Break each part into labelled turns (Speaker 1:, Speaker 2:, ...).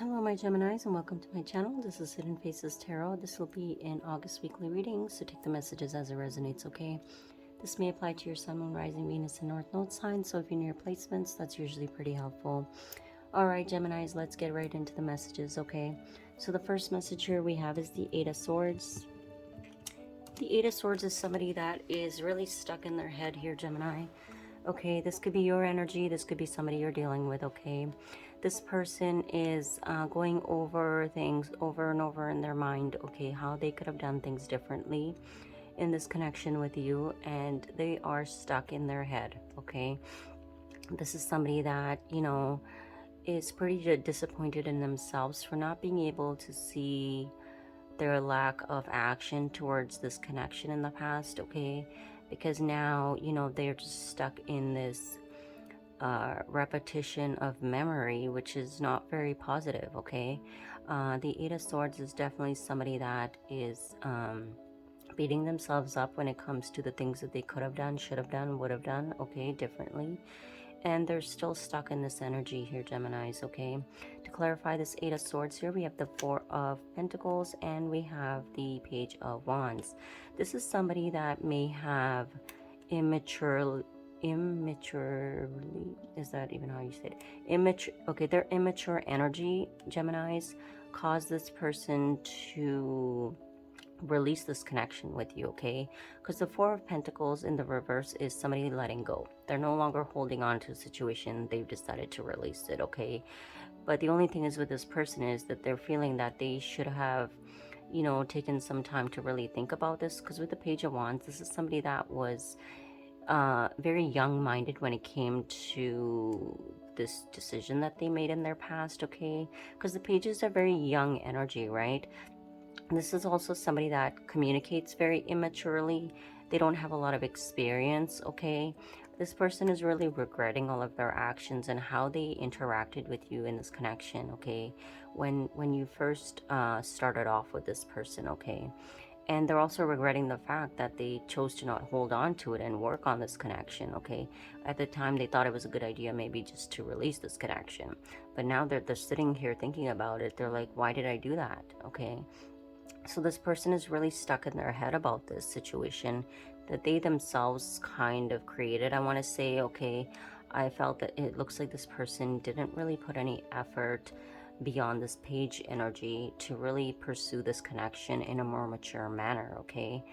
Speaker 1: Hello my Geminis and welcome to my channel. This is Hidden Faces Tarot. This will be an August weekly reading, so take the messages as it resonates, okay? This may apply to your Sun, Moon, Rising, Venus, and North Node signs, so if you're near placements, that's usually pretty helpful. Alright Geminis, let's get right into the messages, okay? So the first message here we have is the Eight of Swords. The Eight of Swords is somebody that is really stuck in their head here, Gemini. Okay, this could be your energy, this could be somebody you're dealing with, okay? This person is going over things over and over in their mind, okay, how they could have done things differently in this connection with you, and they are stuck in their head, okay? This is somebody that, you know, is pretty disappointed in themselves for not being able to see their lack of action towards this connection in the past, okay? Because now, you know, they're just stuck in this repetition of memory, which is not very positive, okay? The Eight of Swords is definitely somebody that is beating themselves up when it comes to the things that they could have done, should have done, would have done, okay, differently. And they're still stuck in this energy here, Geminis, okay? To clarify this Eight of Swords here, we have the Four of Pentacles and we have the Page of Wands. This is somebody that may have immaturely, is that even how you say it? Okay, their immature energy, Geminis, cause this person to release this connection with you, okay? Because the Four of Pentacles in the reverse is somebody letting go. They're no longer holding on to a situation. They've decided to release it, okay? But the only thing is with this person is that they're feeling that they should have, you know, taken some time to really think about this. Because with the Page of Wands, this is somebody that was very young-minded when it came to this decision that they made in their past, okay? Because the pages are very young energy, right? This is also somebody that communicates very immaturely. They don't have a lot of experience, okay? This person is really regretting all of their actions and how they interacted with you in this connection, okay? When you first started off with this person, okay? And they're also regretting the fact that they chose to not hold on to it and work on this connection, okay? At the time, they thought it was a good idea maybe just to release this connection. But now they're sitting here thinking about it. They're like, why did I do that, okay? So this person is really stuck in their head about this situation that they themselves kind of created. I want to say, okay, I felt that it looks like this person didn't really put any effort beyond this page energy to really pursue this connection in a more mature manner, okay?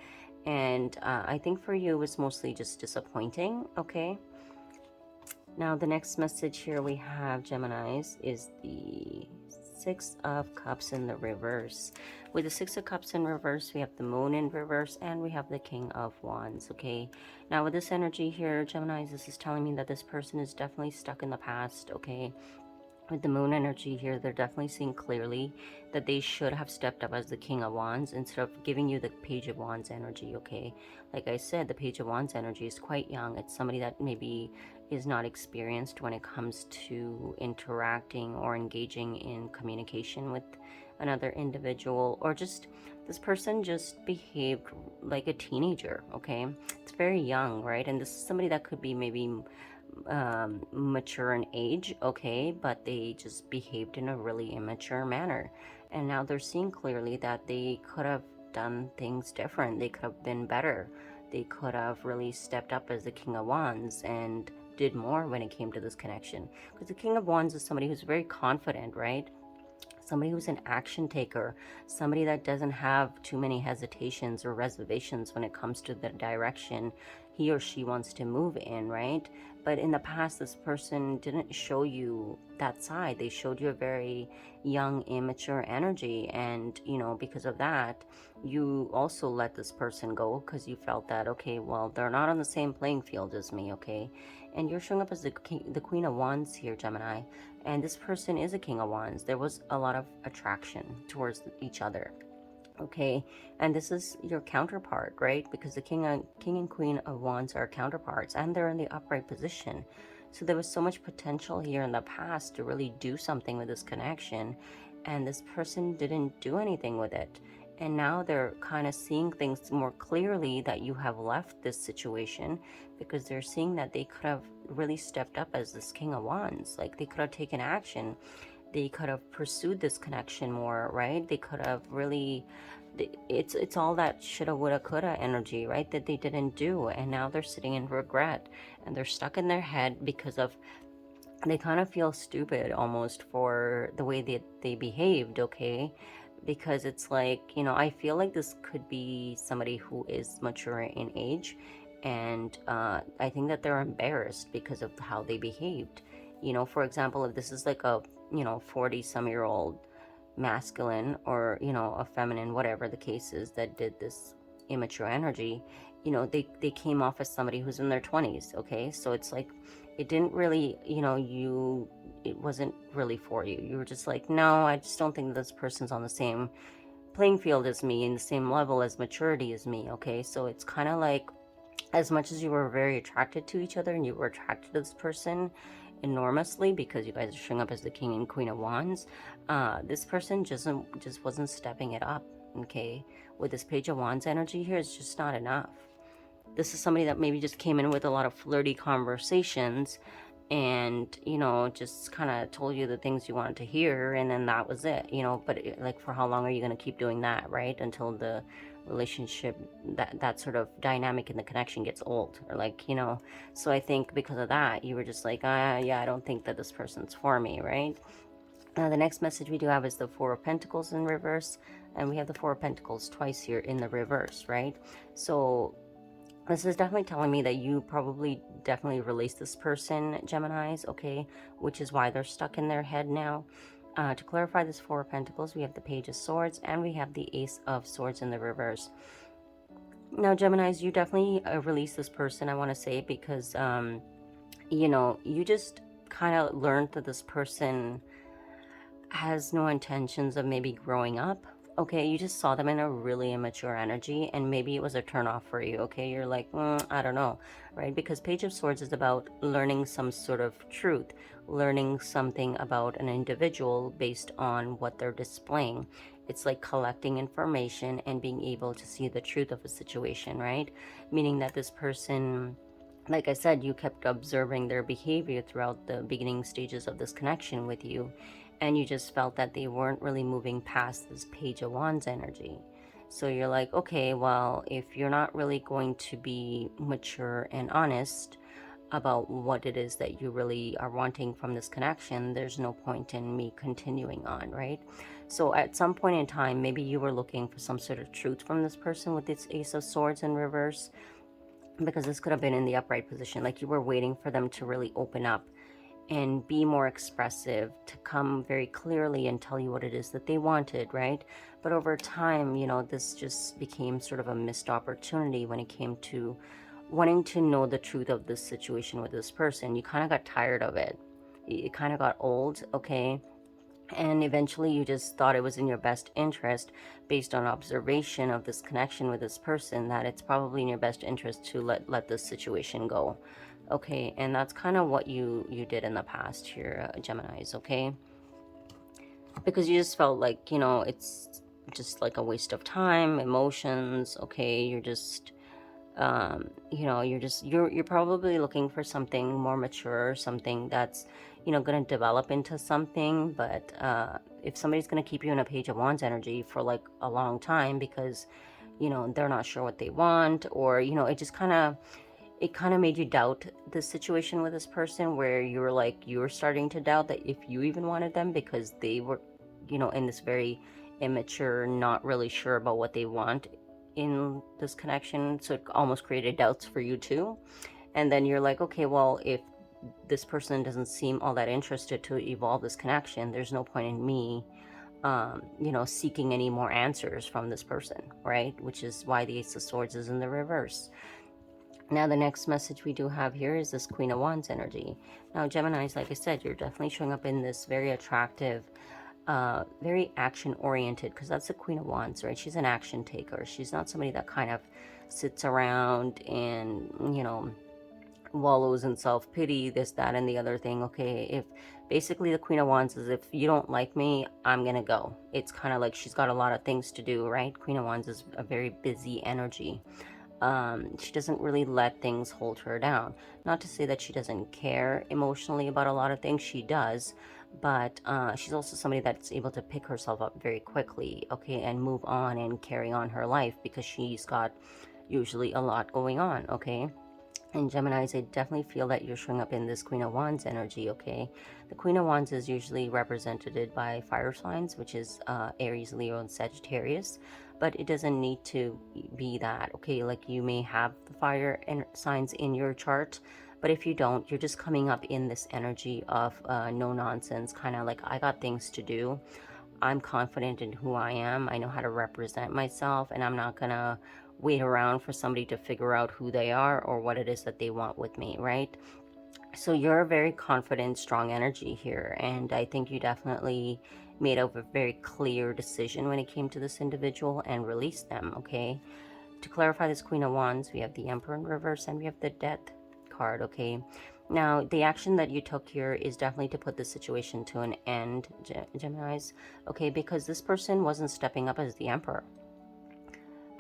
Speaker 1: And I think for you it was mostly just disappointing, okay? Now the next message here we have, Geminis, is the Six of Cups in the reverse. With the Six of Cups in reverse, we have the Moon in reverse, and we have the King of Wands, okay? Now with this energy here, Geminis, this is telling me that this person is definitely stuck in the past, okay? With the Moon energy here, they're definitely seeing clearly that they should have stepped up as the King of Wands instead of giving you the Page of Wands energy, okay? Like I said, the Page of Wands energy is quite young. It's somebody that maybe is not experienced when it comes to interacting or engaging in communication with another individual, or just this person just behaved like a teenager, okay? It's very young, right? And this is somebody that could be maybe mature in age, okay, but they just behaved in a really immature manner, and now they're seeing clearly that they could have done things different. They could have been better. They could have really stepped up as the King of Wands and did more when it came to this connection, because the King of Wands is somebody who's very confident, right? Somebody who's an action taker, somebody that doesn't have too many hesitations or reservations when it comes to the direction he or she wants to move in, right? But in the past, this person didn't show you that side. They showed you a very young, immature energy. And, you know, because of that, you also let this person go because you felt that, okay, well, they're not on the same playing field as me, okay? And you're showing up as the Queen of Wands here, Gemini. And this person is a King of Wands. There was a lot of attraction towards each other, okay? And this is your counterpart, right? Because the King and Queen of Wands are counterparts, and they're in the upright position. So there was so much potential here in the past to really do something with this connection, and this person didn't do anything with it. And now they're kind of seeing things more clearly that you have left this situation, because they're seeing that they could have really stepped up as this King of Wands. Like, they could have taken action they could have pursued this connection more, right? They could have really, it's all that shoulda, woulda, coulda energy, right? That they didn't do, and now they're sitting in regret, and they're stuck in their head because of, they kind of feel stupid almost for the way that they behaved, okay? Because it's like, you know, I feel like this could be somebody who is mature in age, and I think that they're embarrassed because of how they behaved. You know, for example, if this is like a, you know, 40-some-year-old masculine, or, you know, a feminine, whatever the case is, that did this immature energy, you know, they came off as somebody who's in their 20s, okay? So it's like, it didn't really, you know, it wasn't really for you. You were just like, no, I just don't think this person's on the same playing field as me, in the same level as maturity as me, okay? So it's kind of like, as much as you were very attracted to each other, and you were attracted to this person enormously because you guys are showing up as the King and Queen of Wands, this person just wasn't stepping it up, okay? With this Page of Wands energy here, it's just not enough. This is somebody that maybe just came in with a lot of flirty conversations, and, you know, just kind of told you the things you wanted to hear, and then that was it, you know. But like, for how long are you going to keep doing that, right? Until the relationship, that sort of dynamic in the connection gets old, or like, you know. So I think because of that, you were just like, yeah, I don't think that this person's for me, right? The next message we do have is the Four of Pentacles in reverse, and we have the Four of Pentacles twice here in the reverse, right? So this is definitely telling me that you probably definitely released this person, Geminis, okay? Which is why they're stuck in their head now. To clarify this Four of Pentacles, we have the Page of Swords, and we have the Ace of Swords in the reverse. Now, Geminis, you definitely released this person, I want to say, because, you know, you just kind of learned that this person has no intentions of maybe growing up. Okay, you just saw them in a really immature energy, and maybe it was a turnoff for you. Okay, you're like, I don't know, right? Because Page of Swords is about learning some sort of truth, learning something about an individual based on what they're displaying. It's like collecting information and being able to see the truth of a situation, right? Meaning that this person, like I said, you kept observing their behavior throughout the beginning stages of this connection with you, and you just felt that they weren't really moving past this Page of Wands energy. So you're like, okay, well, if you're not really going to be mature and honest about what it is that you really are wanting from this connection, there's no point in me continuing on, right? So at some point in time, maybe you were looking for some sort of truth from this person with this Ace of Swords in reverse, because this could have been in the upright position. Like, you were waiting for them to really open up and be more expressive, to come very clearly and tell you what it is that they wanted, right? But over time, you know, this just became sort of a missed opportunity when it came to wanting to know the truth of this situation with this person. You kind of got tired of it. It kind of got old, okay? And eventually you just thought it was in your best interest, based on observation of this connection with this person, that it's probably in your best interest to let this situation go. Okay, and that's kind of what you did in the past here, Geminis, okay? Because you just felt like, you know, it's just like a waste of time, emotions, okay? You're just, you know, you're probably looking for something more mature, something that's, you know, going to develop into something. But if somebody's going to keep you in a Page of Wands energy for like a long time because, you know, they're not sure what they want, or, you know, it just kind of made you doubt the situation with this person, where you were like, you were starting to doubt that if you even wanted them, because they were, you know, in this very immature, not really sure about what they want in this connection. So it almost created doubts for you too. And then you're like, okay, well, if this person doesn't seem all that interested to evolve this connection, there's no point in me you know, seeking any more answers from this person, right? Which is why the Ace of Swords is in the reverse. Now, the next message we do have here is this Queen of Wands energy. Now, Geminis, like I said, you're definitely showing up in this very attractive, very action-oriented, because that's the Queen of Wands, right? She's an action taker. She's not somebody that kind of sits around and, you know, wallows in self-pity, this, that, and the other thing. Okay, if basically the Queen of Wands is, if you don't like me, I'm gonna go. It's kind of like she's got a lot of things to do, right? Queen of Wands is a very busy energy. She doesn't really let things hold her down. Not to say that she doesn't care emotionally about a lot of things, she does, but she's also somebody that's able to pick herself up very quickly, okay, and move on and carry on her life, because she's got usually a lot going on, okay. And Geminis, I definitely feel that you're showing up in this Queen of Wands energy, okay? The Queen of Wands is usually represented by fire signs, which is Aries, Leo, and Sagittarius. But it doesn't need to be that, okay? Like, you may have the fire signs in your chart, but if you don't, you're just coming up in this energy of no nonsense, kind of like, I got things to do. I'm confident in who I am. I know how to represent myself, and I'm not gonna wait around for somebody to figure out who they are or what it is that they want with me, right? So you're a very confident, strong energy here, and I think you definitely made a very clear decision when it came to this individual and released them, okay? To clarify this Queen of Wands, we have the Emperor in reverse and we have the Death card, okay? Now, the action that you took here is definitely to put the situation to an end, Geminis, okay? Because this person wasn't stepping up as the Emperor.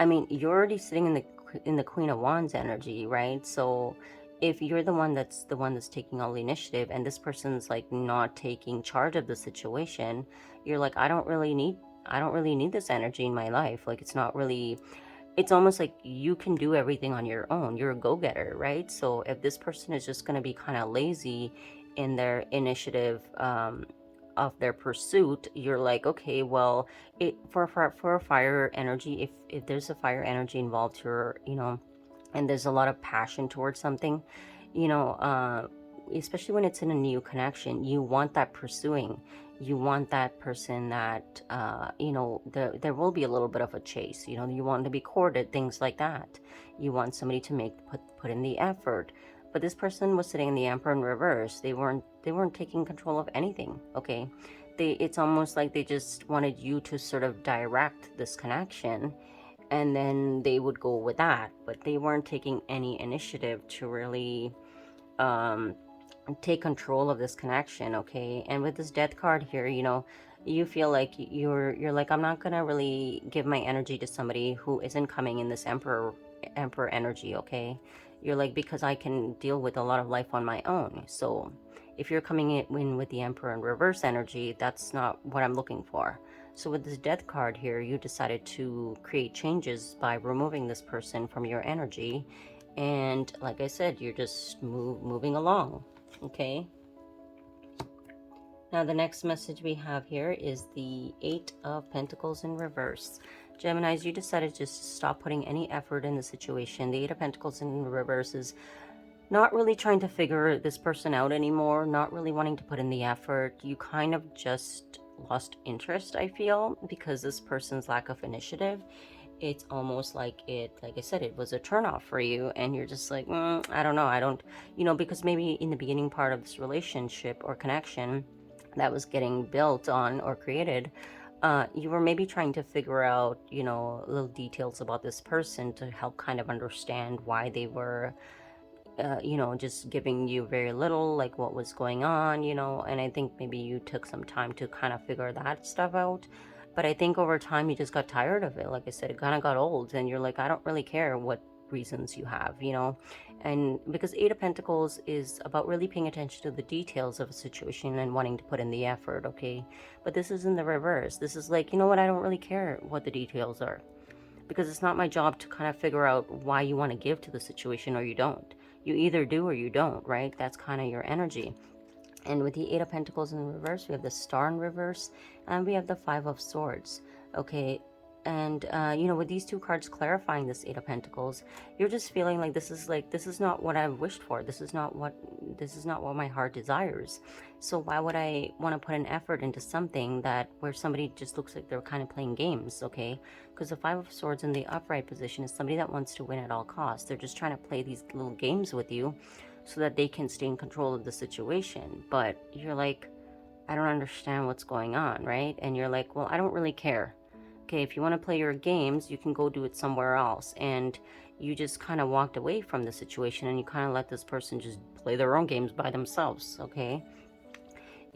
Speaker 1: I mean, you're already sitting in the Queen of Wands energy, right? So if you're the one that's taking all the initiative, and this person's like not taking charge of the situation, you're like, I don't really need this energy in my life. Like, it's almost like you can do everything on your own. You're a go-getter, right? So if this person is just going to be kind of lazy in their initiative of their pursuit, you're like, okay, well, for a fire energy, if there's a fire energy involved here, and there's a lot of passion towards something, especially when it's in a new connection, you want that pursuing. You want that person that, there will be a little bit of a chase. You want to be courted, things like that. You want somebody to put in the effort. But this person was sitting in the Emperor in reverse. They weren't taking control of anything, okay? It's almost like they just wanted you to sort of direct this connection, and then they would go with that. But they weren't taking any initiative to really take control of this connection, okay? And with this Death card here, you feel like you're like, I'm not gonna really give my energy to somebody who isn't coming in this Emperor energy, okay? You're like, because I can deal with a lot of life on my own. So if you're coming in with the Emperor in reverse energy, that's not what I'm looking for. So with this Death card here, you decided to create changes by removing this person from your energy. And like I said, you're just moving along, okay? Now the next message we have here is the 8 of Pentacles in reverse. Geminis, you decided just to stop putting any effort in the situation. The 8 of Pentacles in reverse is not really trying to figure this person out anymore, not really wanting to put in the effort. You kind of just lost interest, I feel, because this person's lack of initiative. It's almost like I said, it was a turnoff for you, and you're just like, I don't know, because maybe in the beginning part of this relationship or connection that was getting built on or created, you were maybe trying to figure out, little details about this person to help kind of understand why they were, just giving you very little, like what was going on, and I think maybe you took some time to kind of figure that stuff out. But I think over time you just got tired of it. Like I said, it kind of got old, and you're like, I don't really care what reasons you have, and because 8 of Pentacles is about really paying attention to the details of a situation and wanting to put in the effort, okay? But this is in the reverse. This is like, you know what, I don't really care what the details are, because it's not my job to kind of figure out why you want to give to the situation or you don't. You either do or you don't, right? That's kind of your energy. And with the 8 of Pentacles in reverse, we have the Star in reverse, and we have the 5 of Swords, okay? And, with these two cards clarifying this 8 of Pentacles, you're just feeling like this is not what I've wished for. This is not what my heart desires. So why would I want to put an effort into something where somebody just looks like they're kind of playing games, okay? Because the 5 of Swords in the upright position is somebody that wants to win at all costs. They're just trying to play these little games with you so that they can stay in control of the situation. But you're like, I don't understand what's going on, right? And you're like, well, I don't really care. Okay, if you want to play your games, you can go do it somewhere else. And you just kind of walked away from the situation, and you kind of let this person just play their own games by themselves, okay?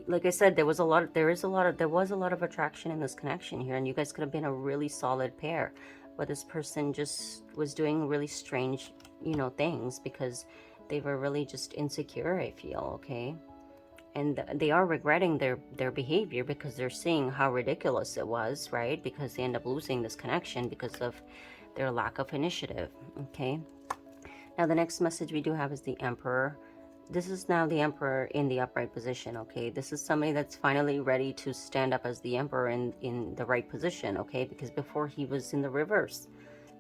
Speaker 1: Like I said, there was a lot of attraction in this connection here, and you guys could have been a really solid pair. But this person just was doing really strange, things, because they were really just insecure, I feel, okay? and they are regretting their behavior because they're seeing how ridiculous it was, right? Because they end up losing this connection because of their lack of initiative. Okay, now the next message we do have is the Emperor. This is now the Emperor in the upright position. Okay, this is somebody that's finally ready to stand up as the Emperor in the right position. Okay, because before he was in the reverse.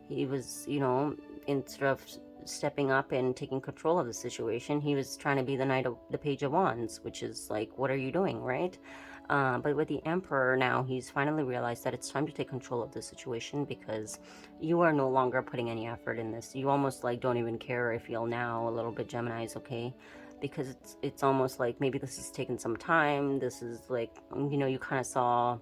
Speaker 1: He was, you know, instead of stepping up and taking control of the situation, he was trying to be the Page of Wands, which is like, what are you doing, right? But with the Emperor now, he's finally realized that it's time to take control of the situation, because you are no longer putting any effort in this. You almost like don't even care, I feel now, a little bit, Geminis, okay? Because it's almost like maybe this has taken some time. This is like, you know, you kind of saw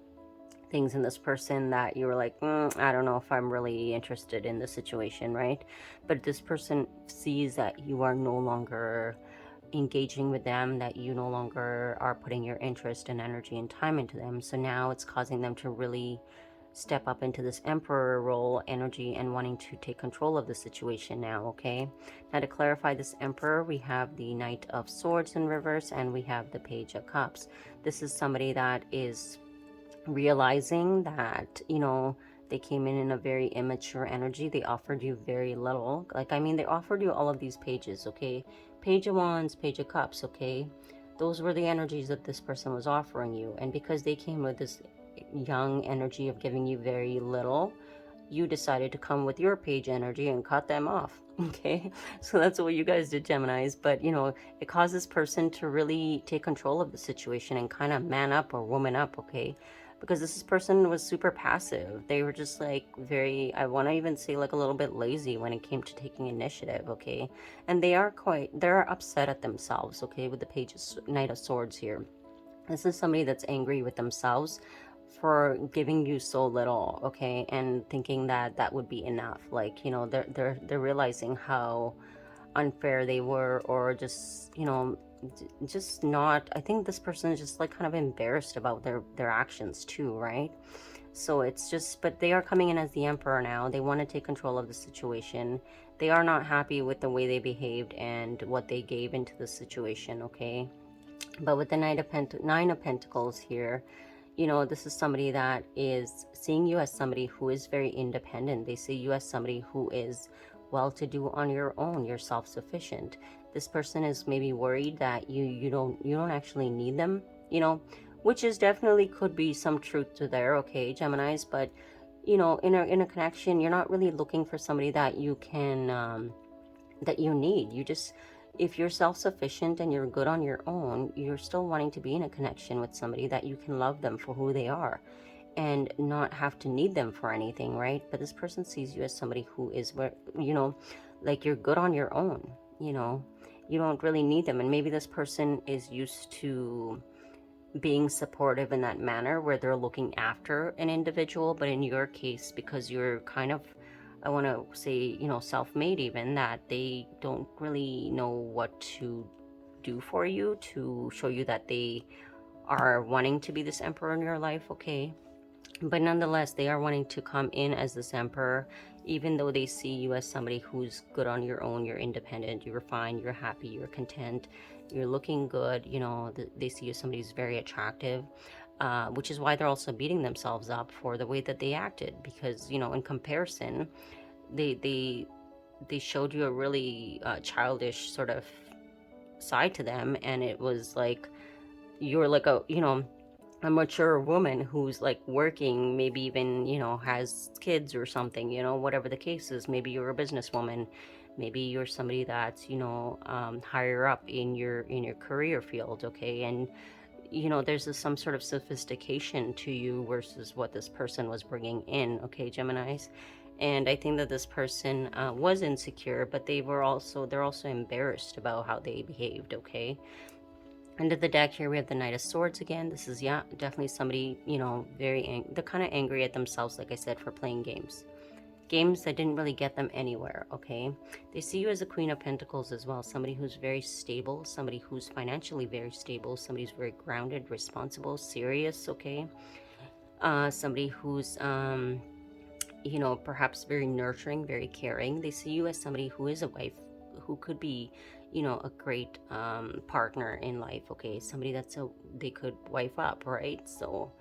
Speaker 1: things in this person that you were like, I don't know if I'm really interested in this situation, right? But this person sees that you are no longer engaging with them, that you no longer are putting your interest and energy and time into them. So now it's causing them to really step up into this Emperor role energy and wanting to take control of the situation now. Okay, now to clarify this Emperor, we have the Knight of Swords in reverse, and we have the Page of Cups. This is somebody that is realizing that, you know, they came in a very immature energy. They offered you very little. Like, I mean, they offered you all of these pages, okay? Page of Wands, Page of Cups, okay? Those were the energies that this person was offering you. And because they came with this young energy of giving you very little, you decided to come with your page energy and cut them off. Okay, so that's what you guys did, Geminis. But you know, it caused this person to really take control of the situation and kind of man up or woman up. Okay, because this person was super passive. They were just like very, I want to even say like a little bit lazy when it came to taking initiative. Okay, and they're upset at themselves. Okay, with the Knight of Swords here. This is somebody that's angry with themselves for giving you so little, okay, and thinking that that would be enough. Like, you know, they're realizing how unfair they were, or just, you know, just not. I think this person is just like kind of embarrassed about their actions too, right? So it's just, but they are coming in as the Emperor now. They want to take control of the situation. They are not happy with the way they behaved and what they gave into the situation, okay? But with the Nine of Pentacles here, you know, this is somebody that is seeing you as somebody who is very independent. They see you as somebody who is well-to-do on your own. You're self-sufficient. This person is maybe worried that you don't actually need them, you know, which is definitely could be some truth to there, okay, Geminis. But you know, in a connection, you're not really looking for somebody that you can that you need. You just, if you're self-sufficient and you're good on your own, you're still wanting to be in a connection with somebody that you can love them for who they are and not have to need them for anything, right? But this person sees you as somebody who is, where, you know, like you're good on your own, you know, you don't really need them. And maybe this person is used to being supportive in that manner where they're looking after an individual. But in your case, because you're kind of, I want to say, you know, self-made, even, that they don't really know what to do for you to show you that they are wanting to be this Emperor in your life, okay? But nonetheless, they are wanting to come in as this Emperor, even though they see you as somebody who's good on your own. You're independent, you're fine, you're happy, you're content, you're looking good, you know, they see you as somebody who's very attractive, which is why they're also beating themselves up for the way that they acted, because, you know, in comparison, they showed you a really childish sort of side to them, and it was like you're like a, you know, a mature woman who's like working, maybe even, you know, has kids or something, you know, whatever the case is. Maybe you're a businesswoman, maybe you're somebody that's, you know, higher up in your career field, okay? And you know, there's some sort of sophistication to you versus what this person was bringing in, okay, Geminis? And I think that this person was insecure, but they're also embarrassed about how they behaved, okay? Under the deck here, we have the Knight of Swords again. This is, yeah, definitely somebody, you know, they're kind of angry at themselves, like I said, for playing games that didn't really get them anywhere, okay? They see you as a Queen of Pentacles as well, somebody who's very stable, somebody who's financially very stable, somebody who's very grounded, responsible, serious, okay? Somebody who's, you know, perhaps very nurturing, very caring. They see you as somebody who is a wife, who could be, you know, a great partner in life, okay? Somebody they could wife up, right? So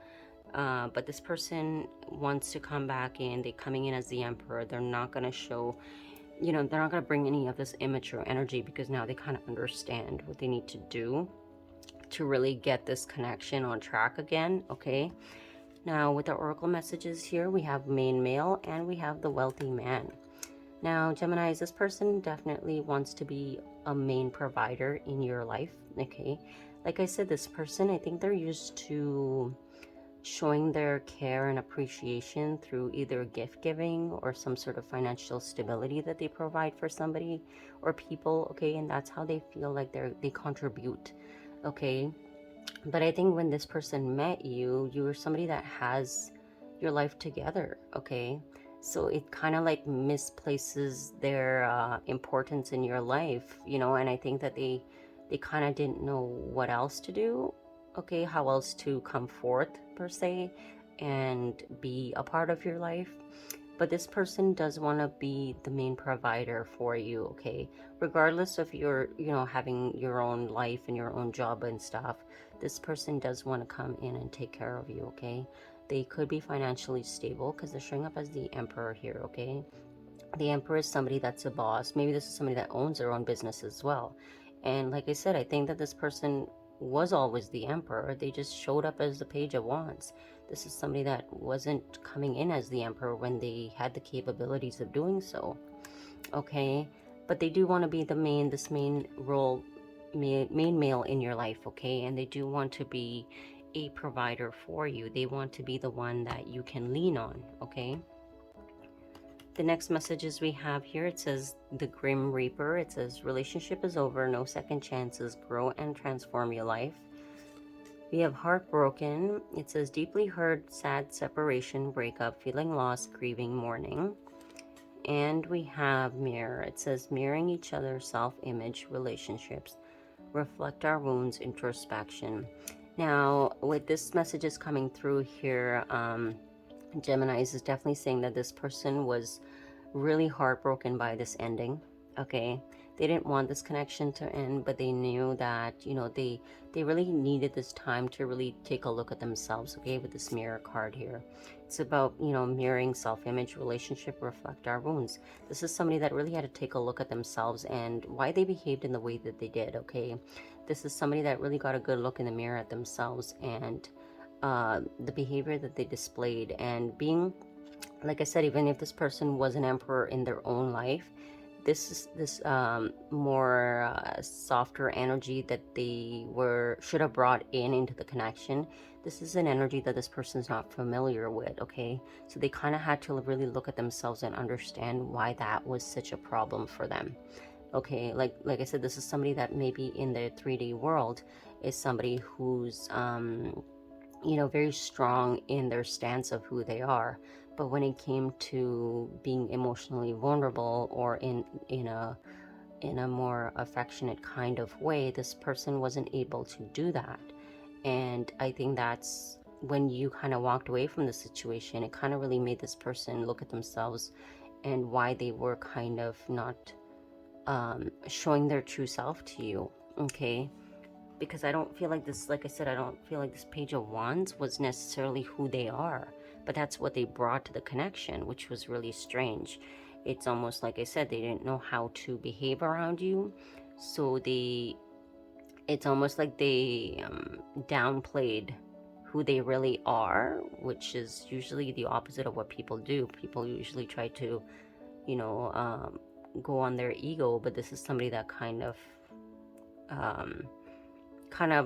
Speaker 1: but this person wants to come back in. They're coming in as the emperor. They're not going to show, you know, they're not going to bring any of this immature energy, because now they kind of understand what they need to do to really get this connection on track again, okay? Now, with the oracle messages here, we have main male and we have the wealthy man. Now, Gemini, this person definitely wants to be a main provider in your life, okay? Like I said, this person, I think they're used to showing their care and appreciation through either gift giving or some sort of financial stability that they provide for somebody or people, okay? And that's how they feel like they contribute, okay? But I think when this person met you, you were somebody that has your life together, okay? So it kind of like misplaces their importance in your life, you know, and I think that they kind of didn't know what else to do, okay, how else to come forth per se and be a part of your life. But this person does want to be the main provider for you, okay, regardless of your, you know, having your own life and your own job and stuff. This person does want to come in and take care of you, okay? They could be financially stable because they're showing up as the emperor here, okay? The emperor is somebody that's a boss. Maybe this is somebody that owns their own business as well. And like I said, I think that this person was always the emperor. They just showed up as the page of wands. This is somebody that wasn't coming in as the emperor when they had the capabilities of doing so, okay? But they do want to be this main role, main male in your life, okay? And they do want to be a provider for you. They want to be the one that you can lean on, okay? The next messages we have here, it says the Grim Reaper. It says relationship is over, no second chances, grow and transform your life. We have heartbroken. It says deeply hurt, sad, separation, breakup, feeling lost, grieving, mourning. And we have mirror. It says mirroring each other, self-image, relationships, reflect our wounds, introspection. Now, with this messages coming through here, Gemini is definitely saying that this person was really heartbroken by this ending, okay? They didn't want this connection to end, but they knew that, you know, they really needed this time to really take a look at themselves, okay, with this mirror card here. It's about, you know, mirroring, self-image, relationship, reflect our wounds. This is somebody that really had to take a look at themselves and why they behaved in the way that they did, okay? This is somebody that really got a good look in the mirror at themselves and the behavior that they displayed, and being, like I said, even if this person was an emperor in their own life, this more softer energy that they should have brought into the connection. This is an energy that this person's not familiar with, okay? So they kind of had to really look at themselves and understand why that was such a problem for them, okay? Like I said, this is somebody that maybe in the 3D world is somebody who's you know, very strong in their stance of who they are, but when it came to being emotionally vulnerable or in a more affectionate kind of way, this person wasn't able to do that. And I think that's when you kind of walked away from the situation, it kind of really made this person look at themselves and why they were kind of not showing their true self to you, okay? Because I don't feel like this, like I said, I don't feel like this page of wands was necessarily who they are, but that's what they brought to the connection, which was really strange. It's almost like I said, they didn't know how to behave around you, so it's almost like they downplayed who they really are, which is usually the opposite of what people do. People usually try to, you know, go on their ego, but this is somebody that kind of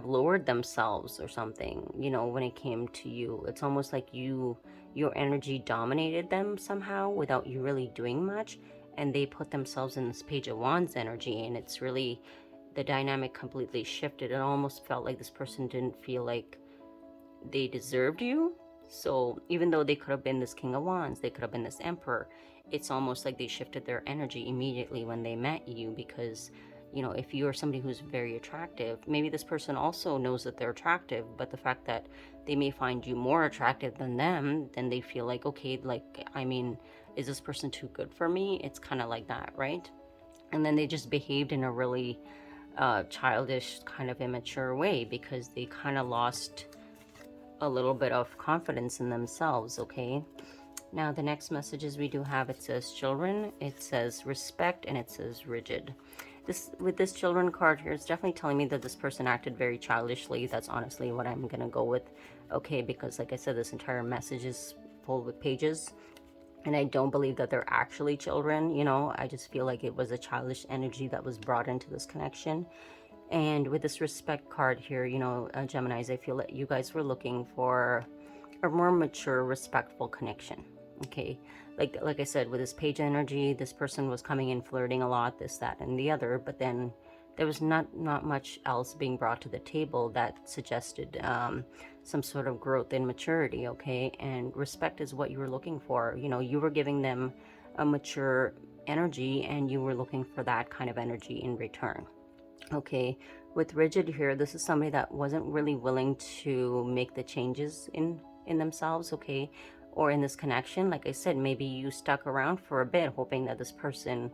Speaker 1: lowered themselves or something, you know, when it came to you. It's almost like your energy dominated them somehow without you really doing much, and they put themselves in this page of wands energy, and it's really, the dynamic completely shifted. It almost felt like this person didn't feel like they deserved you. So even though they could have been this king of wands, they could have been this emperor, it's almost like they shifted their energy immediately when they met you, because, you know, if you are somebody who's very attractive, maybe this person also knows that they're attractive, but the fact that they may find you more attractive than them, then they feel like, okay, like, I mean, is this person too good for me? It's kind of like that, right? and then they just behaved in a really childish, kind of immature way, because they kind of lost a little bit of confidence in themselves, okay? Now the next messages we do have, it says children, it says respect, and it says rigid. With this children card here, it's definitely telling me that this person acted very childishly. That's honestly what I'm gonna go with, okay? Because like I said, this entire message is full with pages, and I don't believe that they're actually children, you know. I just feel like it was a childish energy that was brought into this connection. And with this respect card here, you know, Geminis, I feel that you guys were looking for a more mature, respectful connection, okay? Like I said, with this page energy, this person was coming in flirting a lot, this, that, and the other, but then there was not much else being brought to the table that suggested some sort of growth and maturity, okay? And respect is what you were looking for. You know, you were giving them a mature energy, and you were looking for that kind of energy in return, okay? With rigid here, this is somebody that wasn't really willing to make the changes in themselves, okay, or in this connection. Like I said, maybe you stuck around for a bit hoping that this person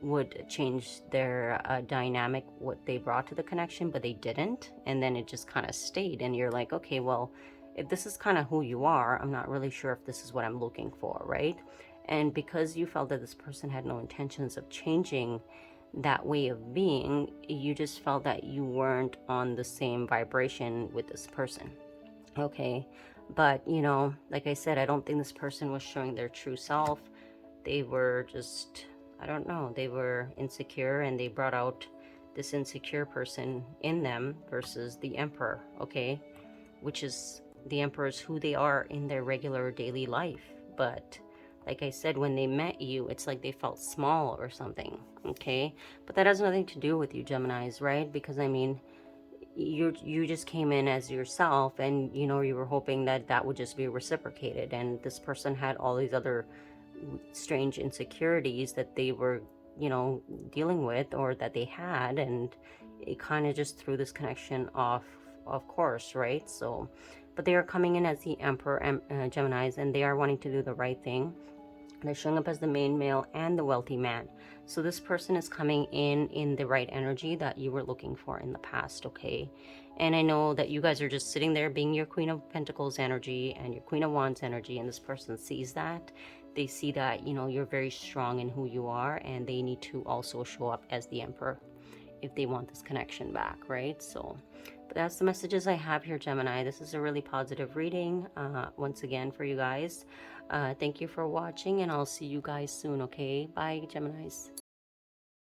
Speaker 1: would change their dynamic, what they brought to the connection, but they didn't, and then it just kind of stayed, and you're like, okay, well, if this is kind of who you are, I'm not really sure if this is what I'm looking for, right? And because you felt that this person had no intentions of changing that way of being, you just felt that you weren't on the same vibration with this person, okay? But you know, like I said, I don't think this person was showing their true self. They were just, I don't know, they were insecure, and they brought out this insecure person in them versus the Emperor, okay? Which is, the Emperor is who they are in their regular daily life. But like I said, when they met you, it's like they felt small or something, okay? But that has nothing to do with you, Geminis, right? Because I mean, you just came in as yourself, and you know, you were hoping that that would just be reciprocated, and this person had all these other strange insecurities that they were, you know, dealing with, or that they had, and it kind of just threw this connection off course, right? So, but they are coming in as the Emperor, Geminis, and they are wanting to do the right thing. They're showing up as the main male and the wealthy man. So this person is coming in the right energy that you were looking for in the past, okay? And I know that you guys are just sitting there being your Queen of Pentacles energy and your Queen of Wands energy, and this person sees that. They see that, you know, you're very strong in who you are, and they need to also show up as the Emperor if they want this connection back, right? So, but that's the messages I have here, Gemini. This is a really positive reading, once again, for you guys. Thank you for watching, and I'll see you guys soon, okay? Bye, Geminis.